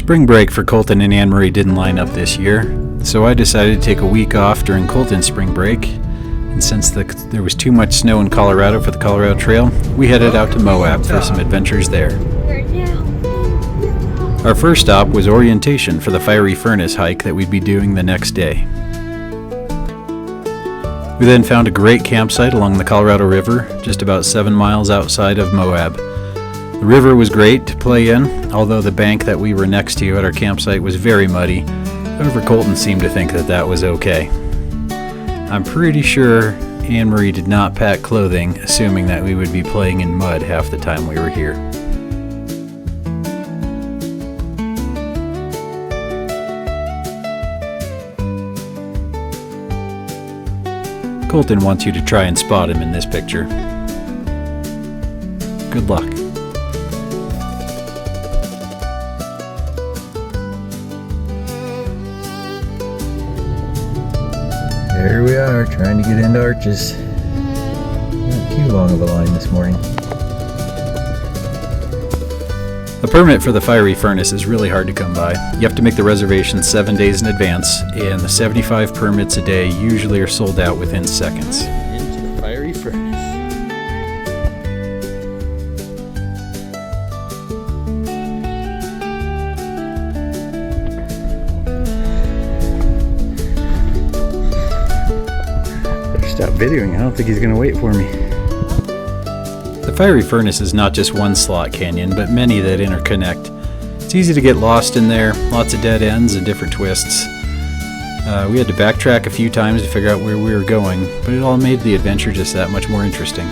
Spring break for Colton and Anne-Marie didn't line up this year, so I decided to take a week off during Colton's spring break, and since there was too much snow in Colorado for the Colorado Trail, we headed out to Moab for some adventures there. Our first stop was orientation for the Fiery Furnace hike that we'd be doing the next day. We then found a great campsite along the Colorado River, just about 7 miles outside of Moab. The river was great to play in, although the bank that we were next to at our campsite was very muddy. However, Colton seemed to think that was okay. I'm pretty sure Anne-Marie did not pack clothing, assuming that we would be playing in mud half the time we were here. Colton wants you to try and spot him in this picture. Good luck. There we are, trying to get into Arches. Not too long of a line this morning. A permit for the Fiery Furnace is really hard to come by. You have to make the reservation 7 days in advance, and the 75 permits a day usually are sold out within seconds. Into the Fiery Furnace. Stop videoing. I don't think he's going to wait for me. The Fiery Furnace is not just one slot canyon, but many that interconnect. It's easy to get lost in there, lots of dead ends and different twists. We had to backtrack a few times to figure out where we were going, but it all made the adventure just that much more interesting.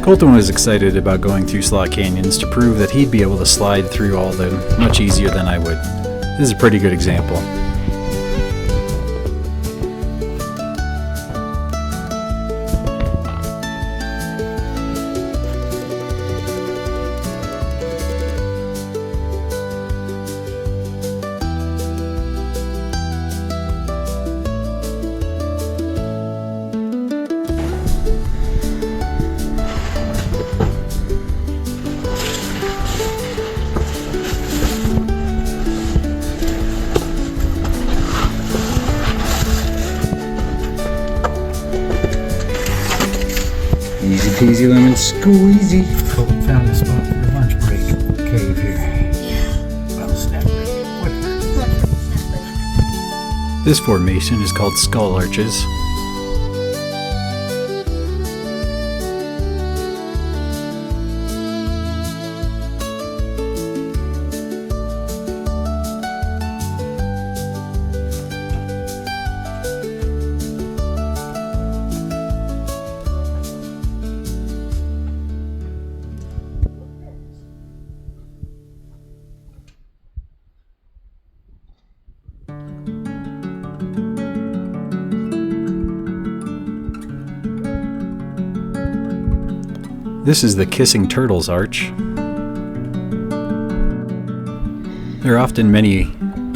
Colton was excited about going through slot canyons to prove that he'd be able to slide through all of them much easier than I would. This is a pretty good example. Easy peasy lemon squeezy. Colton found a spot for a lunch break. Cave here. Yeah. Well, snack break. Whatever. This formation is called Skull Arches. This is the Kissing Turtles Arch. There are often many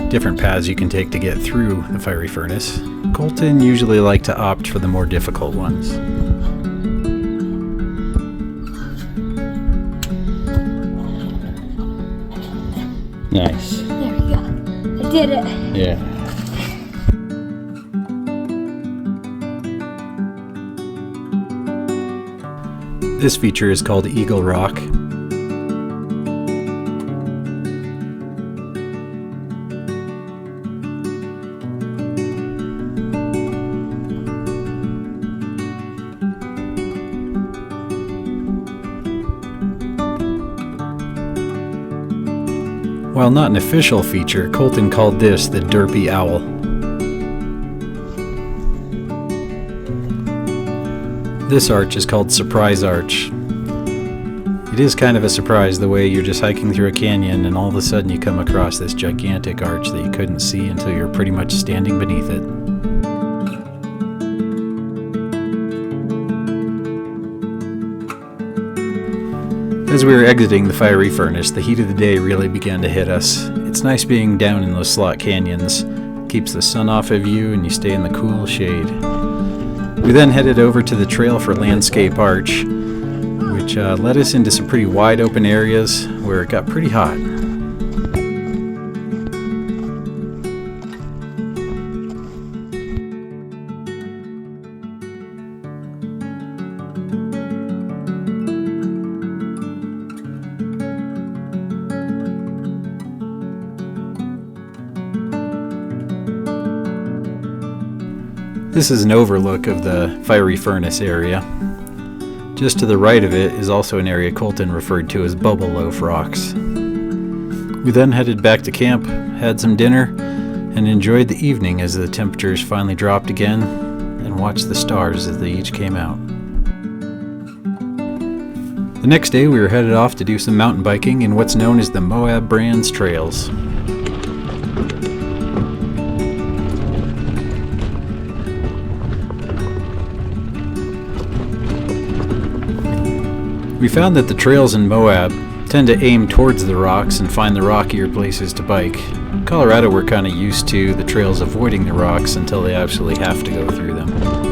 different paths you can take to get through the Fiery Furnace. Colton usually liked to opt for the more difficult ones. Nice. There we go. I did it. Yeah. This feature is called Eagle Rock. While not an official feature, Colton called this the Derpy Owl. This arch is called Surprise Arch. It is kind of a surprise the way you're just hiking through a canyon and all of a sudden you come across this gigantic arch that you couldn't see until you're pretty much standing beneath it. As we were exiting the Fiery Furnace, the heat of the day really began to hit us. It's nice being down in those slot canyons Keeps the sun off of you and you stay in the cool shade. We then headed over to the trail for Landscape Arch, which led us into some pretty wide open areas where it got pretty hot. This is an overlook of the fiery furnace area. Just to the right of it is also an area Colton referred to as Bubble Loaf Rocks. We then headed back to camp, had some dinner, and enjoyed the evening as the temperatures finally dropped again, and watched the stars as they each came out. The next day we were headed off to do some mountain biking in what's known as the Moab Brands Trails. We found that the trails in Moab tend to aim towards the rocks and find the rockier places to bike. In Colorado, we're kind of used to the trails avoiding the rocks until they absolutely have to go through them.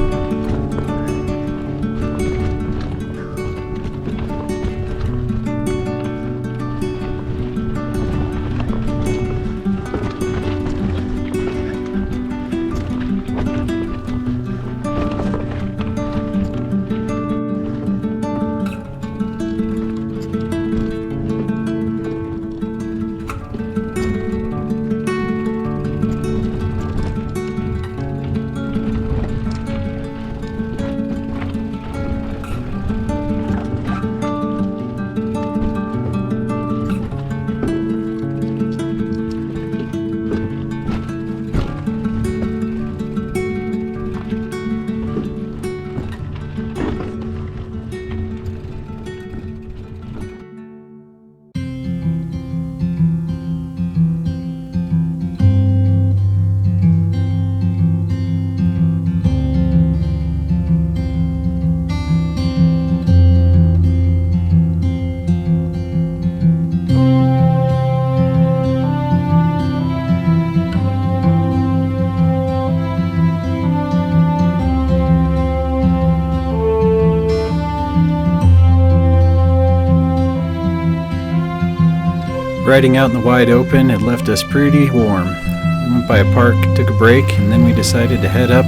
Riding out in the wide open had left us pretty warm. We went by a park, took a break, and then we decided to head up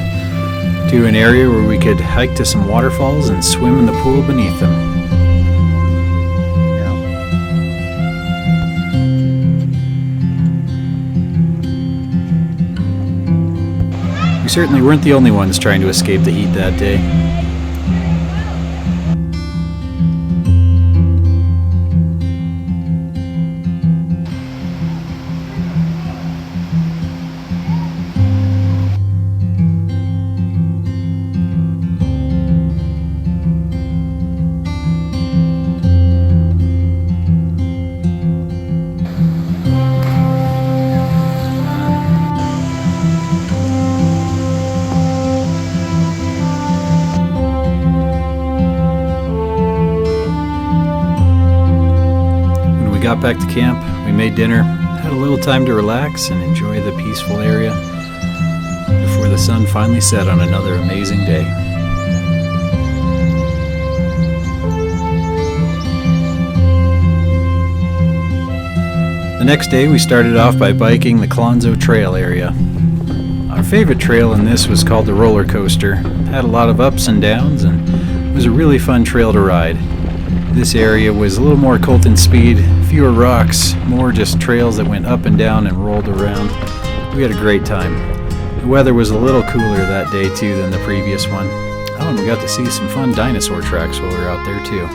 to an area where we could hike to some waterfalls and swim in the pool beneath them. We certainly weren't the only ones trying to escape the heat that day. Got back to camp, we made dinner, had a little time to relax and enjoy the peaceful area before the sun finally set on another amazing day. The next day we started off by biking the Clonzo Trail area. Our favorite trail in this was called the Roller Coaster. It had a lot of ups and downs and was a really fun trail to ride. This area was a little more Colton speed, fewer rocks, more just trails that went up and down and rolled around. We had a great time. The weather was a little cooler that day too than the previous one. Oh, and we got to see some fun dinosaur tracks while we were out there too.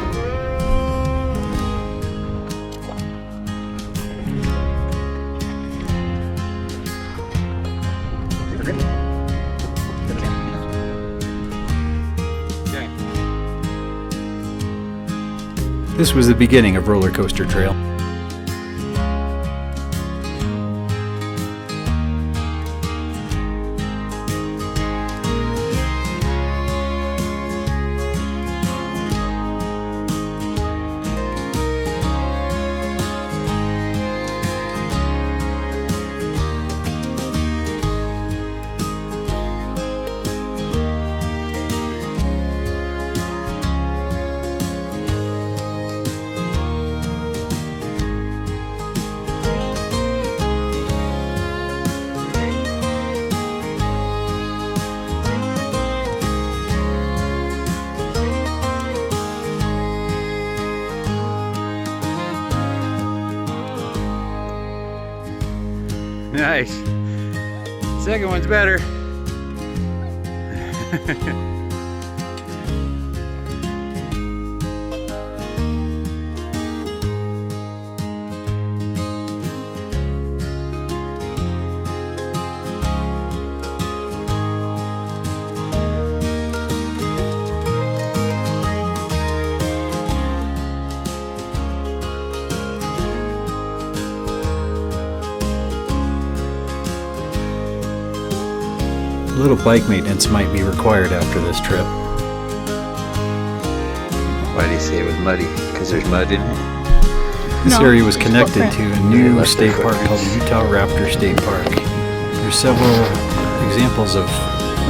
This was the beginning of Roller Coaster Trail. Nice. Second one's better. A little bike maintenance might be required after this trip. Why do you say it was muddy? Because there's mud in it? This area was connected footprint. to a new state park called the Utah Raptor State Park. There's several examples of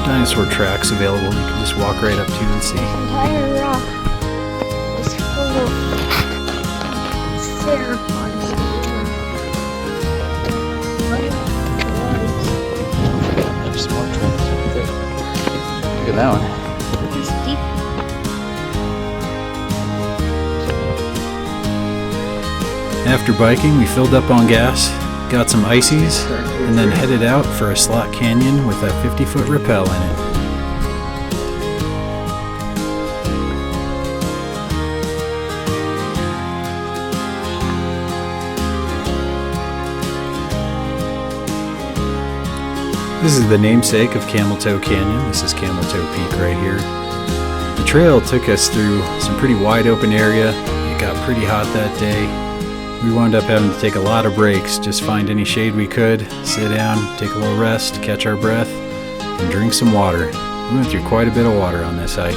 dinosaur tracks available. You can just walk right up to and see. Entire rock is full of theropods. There's some more tracks up there. Look at that one. It's deep. After biking, we filled up on gas, got some ices, and then headed out for a slot canyon with a 50-foot rappel in it. This is the namesake of Camel Toe Canyon. This is Camel Toe Peak right here. The trail took us through some pretty wide open area. It got pretty hot that day. We wound up having to take a lot of breaks, just find any shade we could, sit down, take a little rest, catch our breath, and drink some water. We went through quite a bit of water on this hike.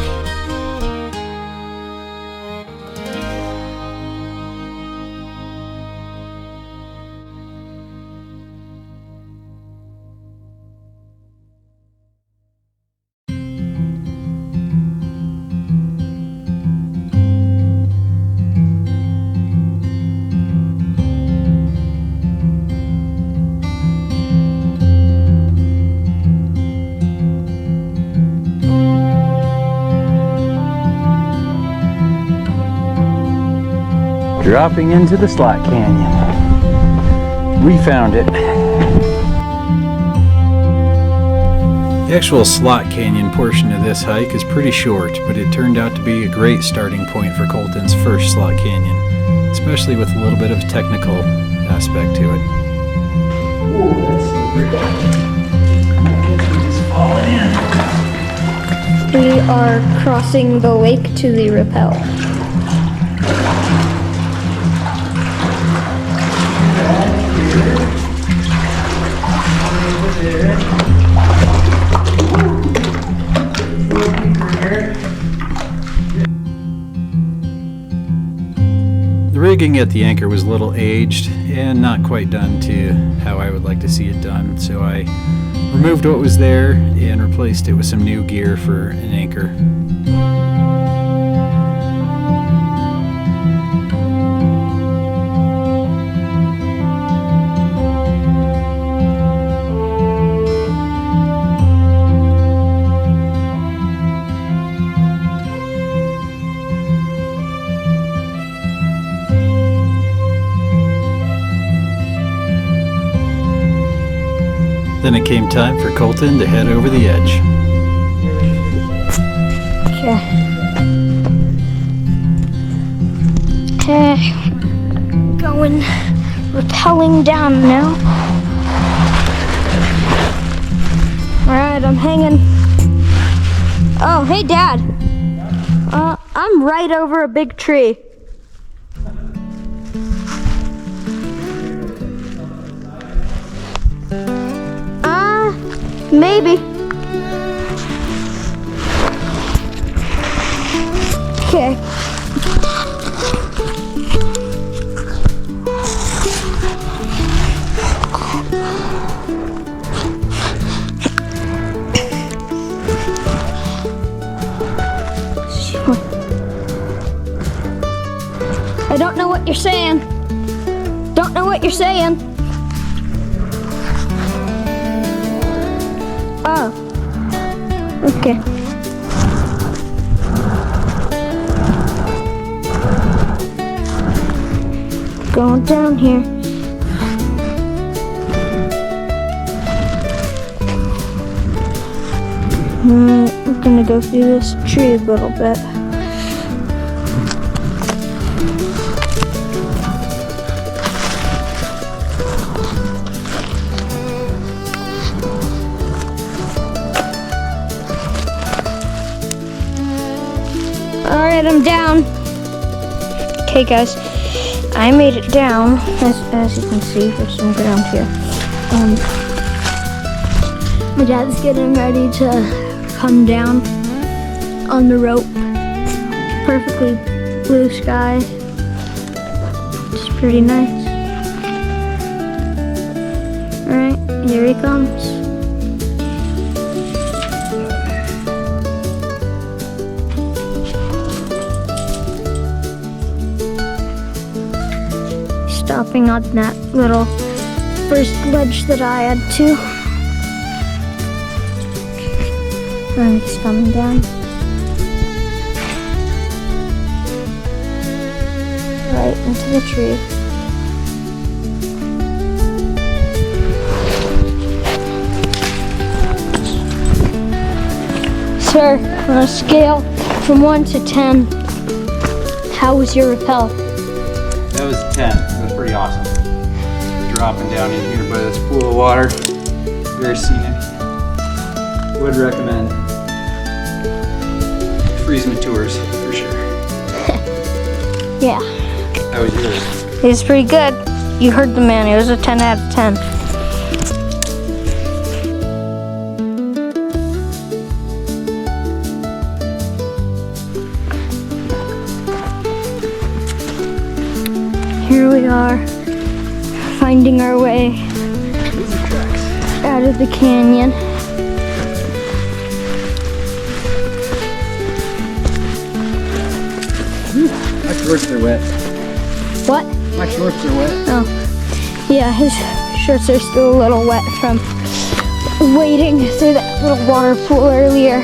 Dropping into the slot canyon. We found it. The actual slot canyon portion of this hike is pretty short, but it turned out to be a great starting point for Colton's first slot canyon, especially with a little bit of technical aspect to it. Ooh, that's slippery. Just falling in. We are crossing the lake to the rappel. The rigging at the anchor was a little aged and not quite done to how I would like to see it done, so I removed what was there and replaced it with some new gear for an anchor. Then it came time for Colton to head over the edge. Okay, going rappelling down now. Alright, I'm hanging. Oh, hey Dad. I'm right over a big tree. Maybe. Okay. I don't know what you're saying. Don't know what you're saying. Oh. Okay. Going down here. We're gonna go through this tree a little bit. Alright, I'm down. Okay guys, I made it down. As you can see, there's some ground here. My dad's getting ready to come down on the rope. Perfectly blue sky. It's pretty nice. Alright, here he comes. Stopping on that little first ledge that I had to. And he's coming down. Right into the tree. Sir, on a scale from 1 to 10, how was your rappel? That was a 10. That was pretty awesome. Dropping down in here by this pool of water. Very scenic. Would recommend. Friesman tours for sure. Yeah. How was yours? It was pretty good. You heard the man. It was a 10 out of 10. Here we are, finding our way out of the canyon. My shorts are wet. What? My shorts are wet. Oh, yeah, his shorts are still a little wet from wading through that little water pool earlier.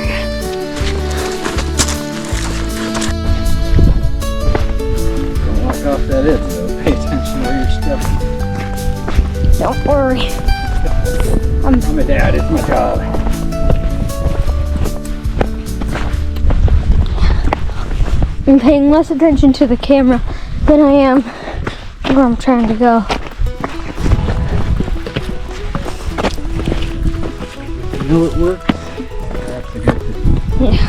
Don't walk off that edge though. Pay attention where you're stepping. Don't worry. I'm a dad, it's my job. I'm paying less attention to the camera than I am where I'm trying to go. You know it works? That's a good thing. Yeah.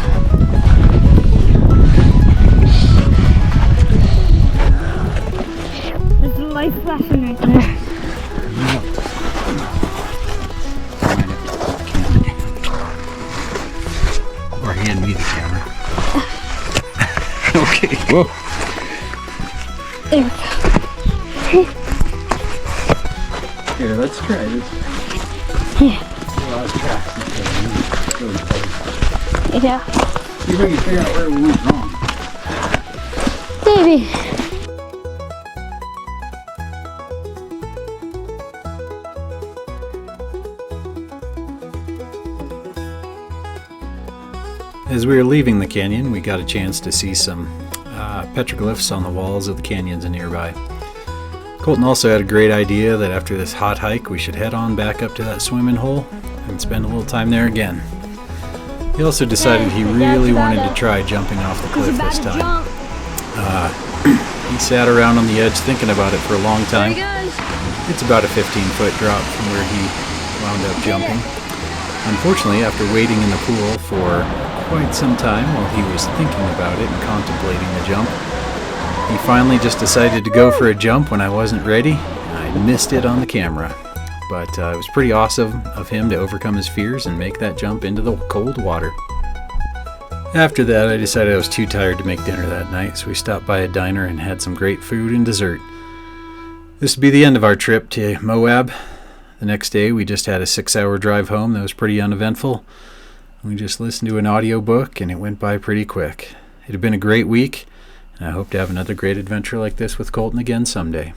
There's a life lesson right there. Or hand me the camera. Okay. Whoa. There we go. Here, let's try this. Yeah. A lot of tracks. Really close. Yeah. See if we can figure out where we went wrong. Maybe. As we were leaving the canyon, we got a chance to see some petroglyphs on the walls of the canyons nearby. Colton also had a great idea that after this hot hike, we should head on back up to that swimming hole and spend a little time there again. He also decided he really wanted to try jumping off the cliff this time. He sat around on the edge thinking about it for a long time. It's about a 15-foot drop from where he wound up jumping. Unfortunately, after waiting in the pool for quite some time while he was thinking about it and contemplating the jump, he finally just decided to go for a jump when I wasn't ready. I missed it on the camera. But it was pretty awesome of him to overcome his fears and make that jump into the cold water. After that, I decided I was too tired to make dinner that night, so we stopped by a diner and had some great food and dessert. This would be the end of our trip to Moab. The next day, we just had a 6-hour drive home that was pretty uneventful. We just listened to an audiobook, and it went by pretty quick. It had been a great week, and I hope to have another great adventure like this with Colton again someday.